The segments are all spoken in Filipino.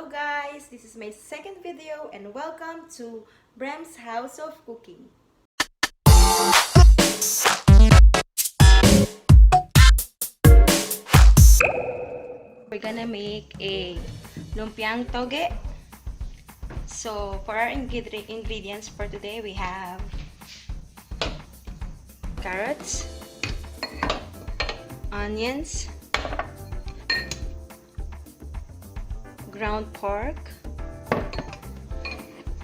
Hello guys! This is my second video and welcome to Brem's House of Cooking. We're gonna make a Lumpiang Togue. So for our ingredients for today, we have carrots, onions, ground pork.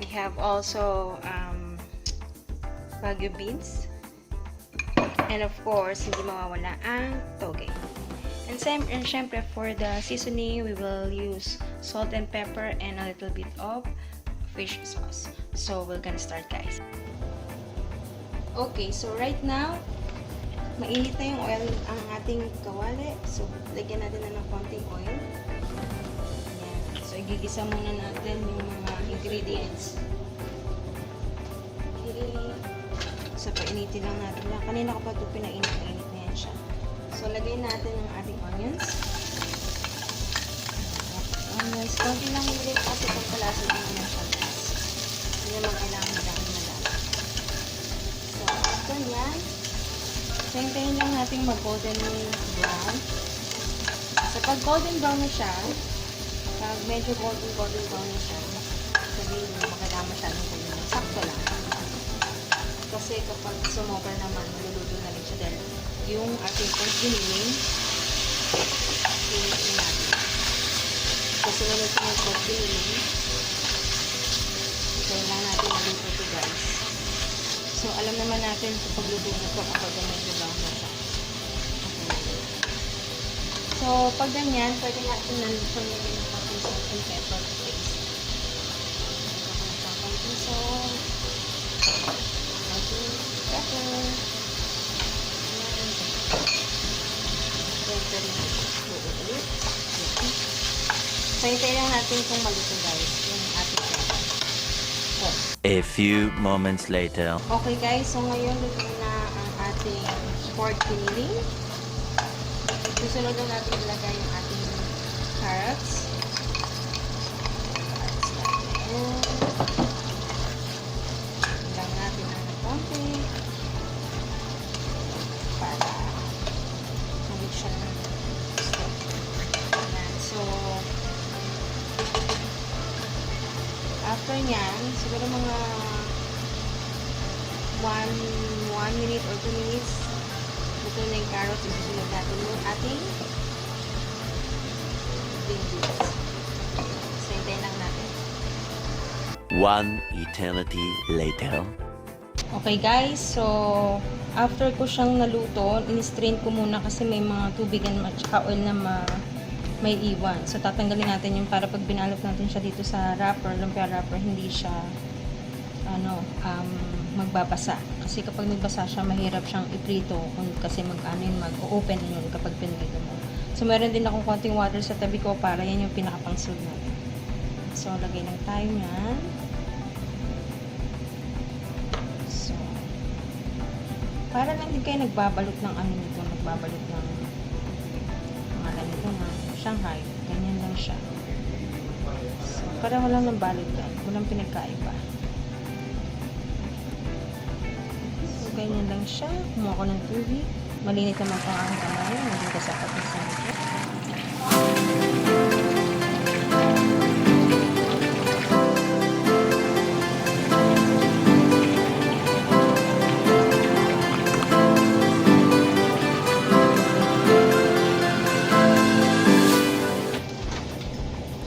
We have also Baguio beans, and of course hindi mawawala ang toge. And syempre for the seasoning, we will use salt and pepper and a little bit of fish sauce. So we're gonna start, guys. Okay, so right now mainit na yung oil ang ating kawali. So lagyan natin na ng konting oil. So, igigisa muna natin yung mga ingredients. Okay. So, painitin lang natin lang. Kanina ko pa ito pinainit na yan siya. So, lagay natin yung ating onions. Onions. Konti lang ulit kasi pagpalasan lang naman siya. Hindi naman kailangan madami. So, after yan, hintayin lang natin mag-golden brown. So, pag golden brown na siya, pag medyo golden brown na siya, sabihin mo, makailangan masyadong kulungan. Sakto lang. Kasi kapag sumobra naman, maluluto na rin siya dahil yung ating pork giniling, pinitin natin. Kasi sunod yung pork giniling, kailangan natin maluto ito, guys. So, alam naman natin kapag luto na ito kapag medyo brown na siya. So, pag ganyan, pwede natin nalutong nilagay ng konting salt and pepper to taste. Nagkakaroon ng konting salt, konting pepper, and pwede rin ulit. So, hintayin lang natin kung maluto, guys, yung ating pepper. Oh. A few moments later. Okay, guys, so ngayon luto na ang ating pork giniling. Susunod na natin ilagay yung ating carrots. Ilang natin ng konti para mag-mix siya ng gusto. So, after nyan, siguro mga 1 minute or 2 minutes, ito na yung carrots, isusunod natin yung ating green beans. So, hintayin lang natin. One eternity later. Okay guys, so after ko siyang naluto, in-strain ko muna kasi may mga tubigan at saka oil na may iwan. So, tatanggalin natin yung para pag binalot natin siya dito sa wrapper, lumpia wrapper, hindi siya magbabasa. Kasi kapag nagbasa siya, mahirap siyang iprito kasi mag-open yun kapag pinrito mo. So, meron din akong konting water sa tabi ko para yan yung pinakapangsulog natin. So, lagay lang tayo yan. So, para lang din kayo nagbabalot ng nito, nagbabalot ng pangalan nito na Shanghai. Ganyan lang siya. So, pareho lang ng balot yan. Walang pinagkaiba. Ganyan lang siya. Kumuha ko ng tubig. Malinit naman pang aking kamay. Hindi ka sapat na sa ito.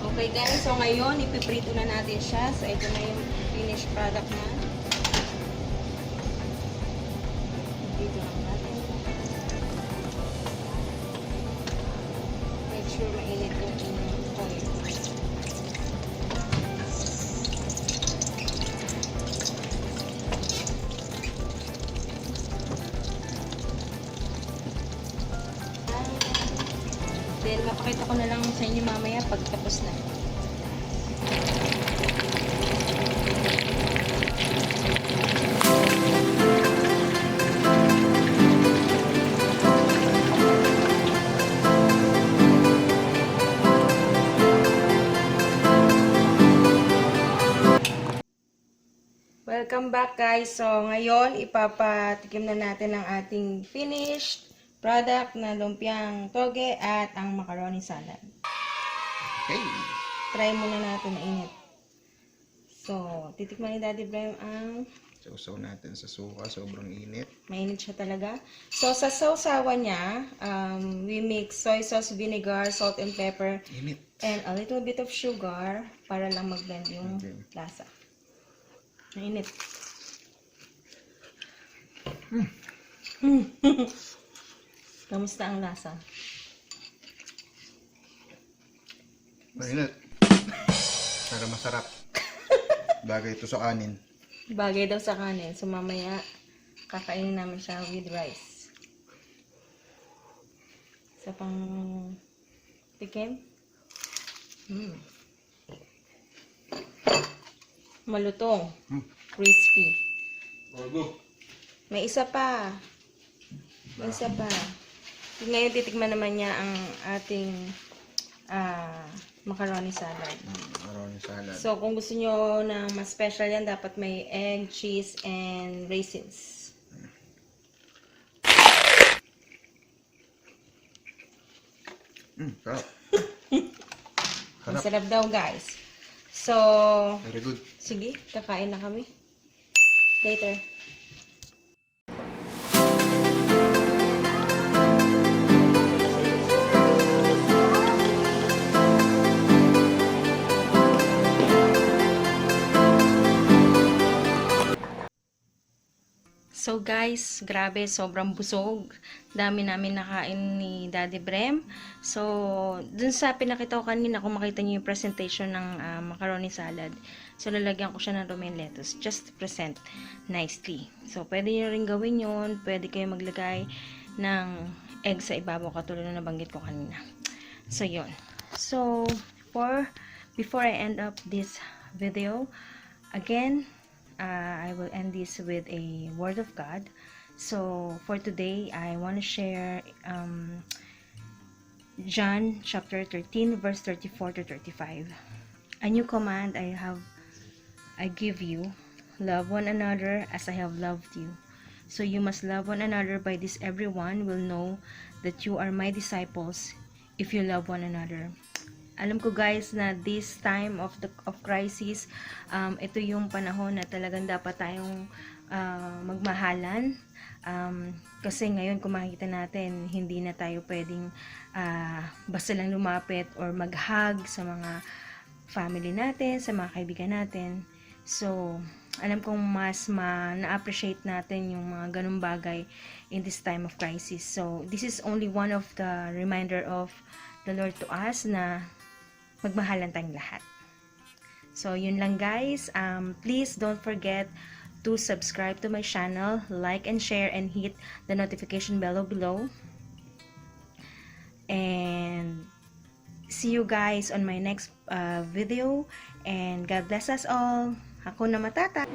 Okay guys, so ngayon ipiprito na natin siya. So ito na yung finished product na. Dito lang natin. Make sure mainit yung oil. Then, mapakita ko na lang sa inyo mamaya pag tapos na. Welcome back guys. So ngayon ipapatikim na natin ang ating finished product na lumpiang toge at ang macaroni salad. Okay. Try muna natin na init. So titikman ni DaddeeBrem ang Sausaw natin sa suka, sobrang init. mainit siya talaga. So sa sausawan niya, we mix soy sauce, vinegar, salt and pepper, Init. and a little bit of sugar para lang mag-blend yung lasa. Mainit. Kamusta ang lasa? Mainit. Pero masarap. Bagay ito sa kanin. Bagay daw sa kanin. So mamaya kakainin namin siya with rice. Sa pang tikim. Malutong. Crispy. May isa pa. May isa pa. Ngayon titikman naman niya ang ating macaroni salad. Macaroni salad. So kung gusto nyo na mas special yan, dapat may egg, cheese, and raisins. Sarap. Masarap daw guys. So, Very good. sige, kakain na kami. Later. So guys, grabe, sobrang busog. Dami namin nakain ni DaddeeBrem. So, dun sa pinakita ko kanina, kung makita niyo yung presentation ng macaroni salad. So, lalagyan ko siya ng romaine lettuce just to present nicely. So, pwede niyo rin gawin yun. Pwede kayo maglagay ng egg sa ibabaw katulad na nabanggit ko kanina. So, yun. So, before I end up this video, again, I will end this with a word of God. So for today, I want to share John chapter 13 verse 34 to 35. A new command I give you, love one another as I have loved you. So you must love one another. By this everyone will know that you are my disciples if you love one another. Alam ko guys na this time of crisis, ito yung panahon na talagang dapat tayong magmahalan. Kasi ngayon kung makikita natin, hindi na tayo pwedeng basta lang lumapit or mag-hug sa mga family natin, sa mga kaibigan natin. So, alam kong mas na-appreciate natin yung mga ganung bagay in this time of crisis. So, this is only one of the reminder of the Lord to us na magmahalan tayong lahat. So, yun lang guys. Please don't forget to subscribe to my channel, like and share, and hit the notification bell below. And see you guys on my next video. And God bless us all. Hakuna Matata.